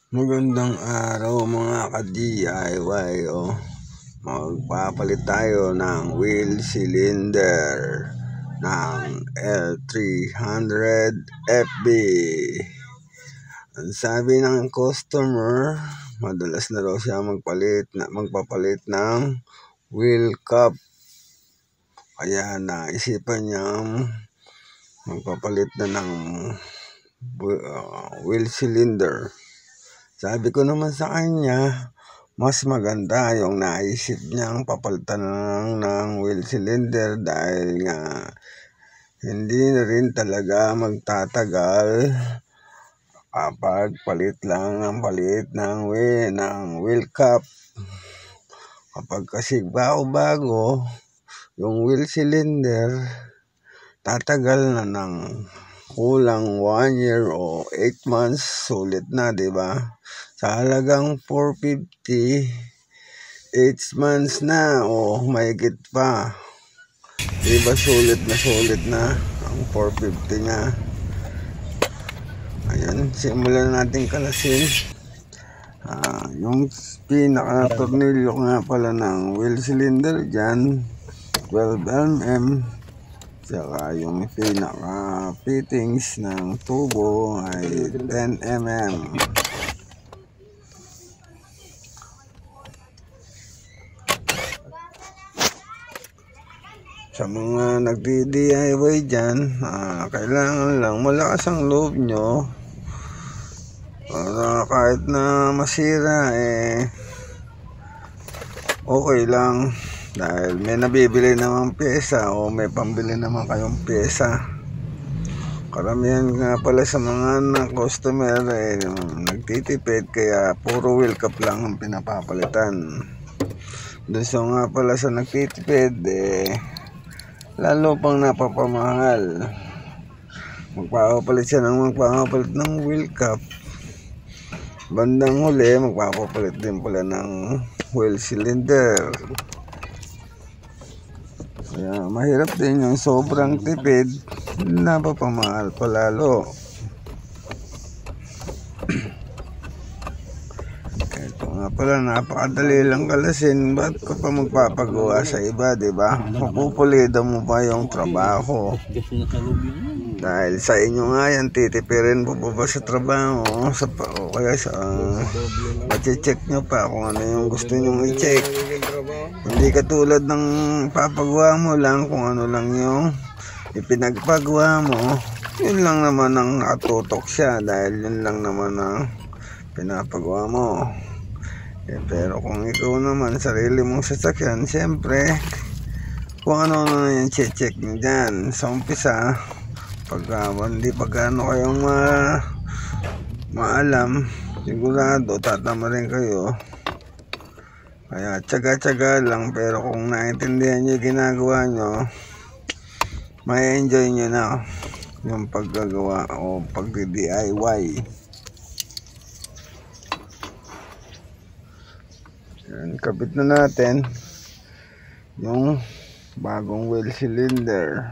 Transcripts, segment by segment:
Magandang araw mga ka-DIY. Magpapalit tayo ng wheel cylinder ng L300 FB. Ang sabi ng customer, madalas na raw siya magpapalit ng wheel cup. Kaya naisipan niyang magpapalit na ng wheel cylinder. Sabi ko naman sa kanya, mas maganda yung naisip niyang papalitan ng wheel cylinder dahil nga hindi na rin talaga magtatagal kapag palit lang ang palit ng wheel cup. Kapag kasi bago yung wheel cylinder, tatagal na ng kulang 1 year o 8 months, sulit na, diba? Sa halagang 450, 8 months na o mahigit pa. Diba sulit na ang 450 niya. Ayan, simulan natin kalasin. Yung pinaka-tornilyo nga pala ng wheel cylinder dyan, 12mm. Saka yung pinaka-fittings ng tubo ay 10mm. Sa mga nagdi-DIY dyan, kailangan lang malakas ang loob nyo para kahit na masira okay lang. Dahil may nabibili namang pyesa o may pambili naman kayong pyesa. Karamihan nga pala sa mga customer nagtitipid, kaya puro wheel cup lang ang pinapapalitan. Doon so nga pala sa nagtitipid, lalo pang napapamahal. Magpapapalit siya ng wheel cup. Bandang huli, magpapapalit din pala ng wheel cylinder. Kaya mahirap din yung sobrang tipid, napapamahal palalo. Ito nga pala, napakadali lang kalasin. Ba't ka pa magpapagawa sa iba, diba? Mapupulida mo pa yung trabaho. Dahil sa inyo nga yan, titipirin po ba sa trabaho? O kaya check nyo pa kung ano yung gusto nyo i-check. Hindi katulad ng papagawa mo lang kung ano lang yung ipinagpagawa mo. Yun lang naman ang nakatutok siya dahil yun lang naman ang pinapagawa mo. Pero kung ikaw naman sarili mong sasakyan, siyempre kung ano na yung check nyo dyan sa umpisa. Hindi pagkano kayong maalam, sigurado tatama rin kayo. Kaya tsaga-tsaga lang, pero kung naintindihan nyo yung ginagawa nyo, may enjoy nyo na yung paggagawa o pag-DIY. Yan, kapit na natin yung bagong wheel cylinder.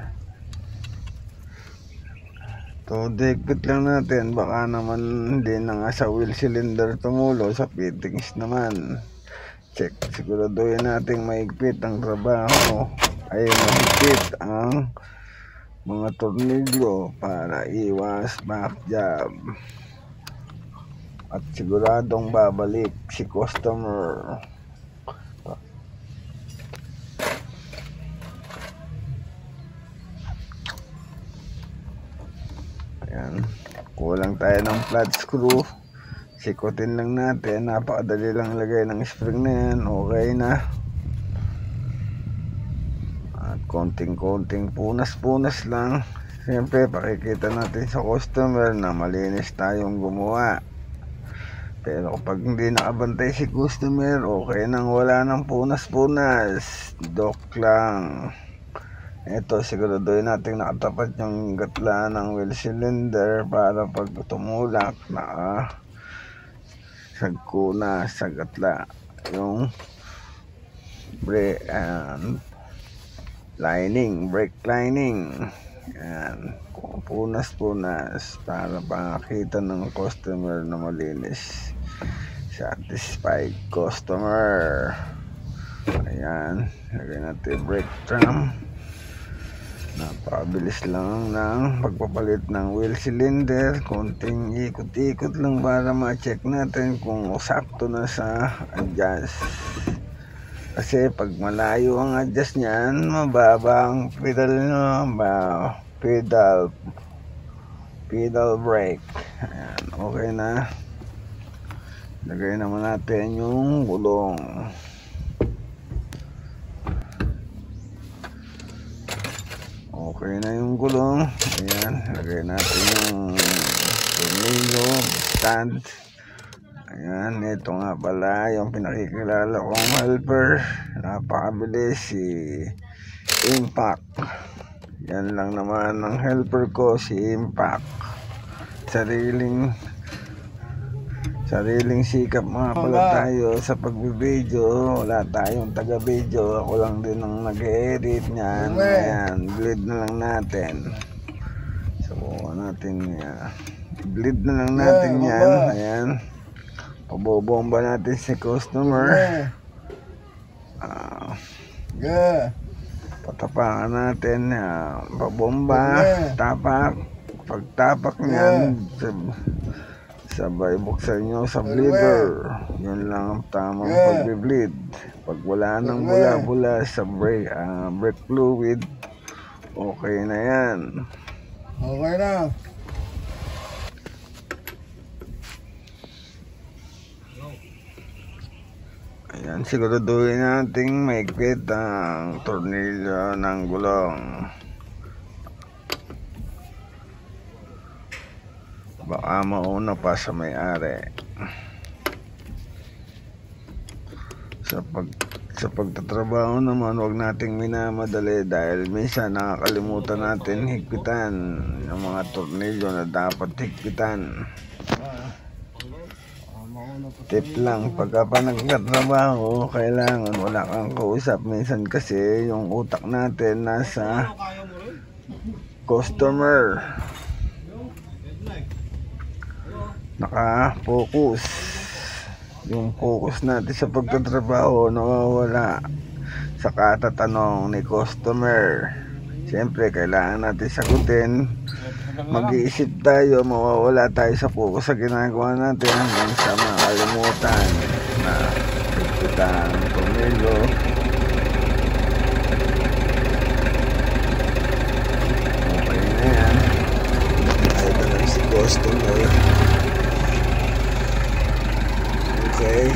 So, dikit lang natin, baka naman hindi na nga sa wheel cylinder tumulo, sa fittings naman. Check, siguraduhin natin maigpit ang trabaho ay mahigpit ang mga tornilyo para iwas back job. At siguradong babalik si customer. Ayan, kulang tayo ng flat screw. Sikutin lang natin, napakadali lang lagay ng spring na yan, okay na. At konting-konting punas-punas lang. Siyempre pakikita natin sa customer na malinis tayong gumawa. Pero kapag hindi nakabantay si customer, okay nang wala ng punas-punas, dok lang. Ito, siguraduhin natin nakatapat yung gatla ng wheel cylinder para pag tumulak sagko na sa gatla yung brake lining. Yan, punas-punas para makita ng customer na malinis. Satisfied customer. Ayan, lagay natin brake drum. Napakabilis lang ng pagpapalit ng wheel cylinder. Konting ikot-ikot lang para ma-check natin kung sakto na sa adjust. Kasi pag malayo ang adjust niyan, mababa ang pedal brake. Ayan, okay na. Lagay naman natin yung gulong. Okay na yung gulong. Ayan, lagay natin yung tornilyo, stand. Ayan, ito nga pala yung pinakikilala kong helper. Napakabilis, si Impact. Yan lang naman ang helper ko, si Impact. Sariling sikap mga pala tayo sa pagbibideo. Wala tayong taga-video. Ako lang din ang nag-edit niyan. Ayan, bleed na lang natin. Subukan natin yan. Bleed na lang natin yan. Ayan. Pabobomba natin si customer. Patapakan natin. Pabomba. Tapak. Pagtapak niyan, sabay buksan nyo sa bleeder. Yun lang ang tamang pag-bleed. Pag wala nang bula-bula sa brake fluid, okay na yan. Okay na. Ayan, siguraduhin natin maigpit ang tornilyo ng gulong. Baka mauna pa sa may-ari. Sa pagtatrabaho naman, huwag nating minamadali dahil minsan nakakalimutan natin higpitan yung mga tornilyo na dapat higpitan. Tip lang, pagka pa nagtatrabaho, kailangan wala kang kausap. Minsan kasi yung utak natin nasa customer, naka-focus. Yung focus natin sa pagtatrabaho nawawala sa katatanong ni customer. Siyempre kailangan natin sagutin. Mag-iisip tayo, mawawala tayo sa focus sa ginagawa natin hanggang sa makalimutan na higpitan ang tornilyo. Okay na yan. Ay talaga si customer. Okay,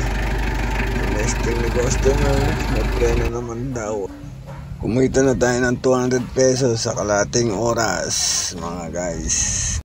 nesting ni customer, nagpreno naman daw. Kumita na tayo ng 200 pesos sa kalating oras, mga guys.